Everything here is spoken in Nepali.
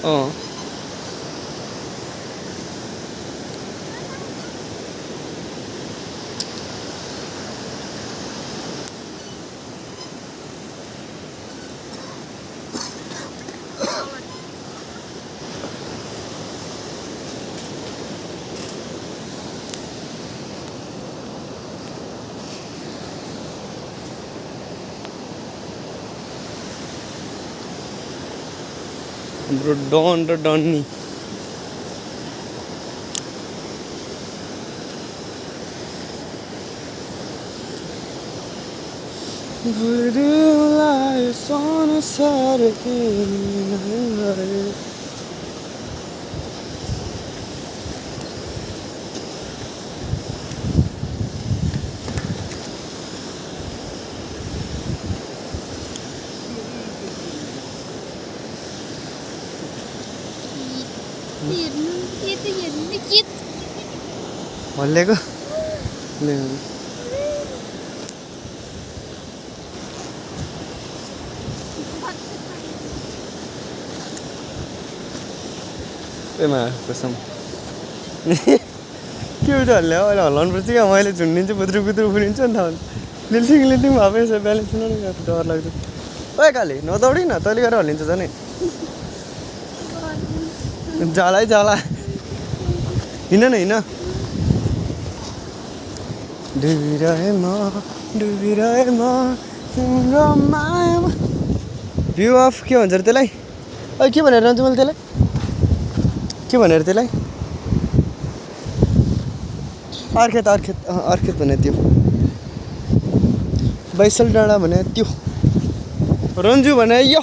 अँ हाम्रो डन र डन्नी भल्लेको कसम के हल्ल्या अहिले हल्लाउनु पर्छ क्या मैले झुन्डिन्छु पुत्रु पुत्रु फुलिन्छ नि त लिल्टिङ लिल्टिङ भए छ ब्यालेन्स डर लाग्छ ओए काले नदौडी न तैँले गरेर हल्लिन्छ झन् जाला है जाला हिँड न हिँड डुबिरहे म तिम्रो मायामा भ्यू अफ के भन्छ अरे त्यसलाई अहिले के भनेर जान्छु मैले त्यसलाई के भनेर त्यसलाई अर्खेत अर्खेत अर्खेत भने त्यो बैसल डाँडा भने त्यो रन्जु भने यो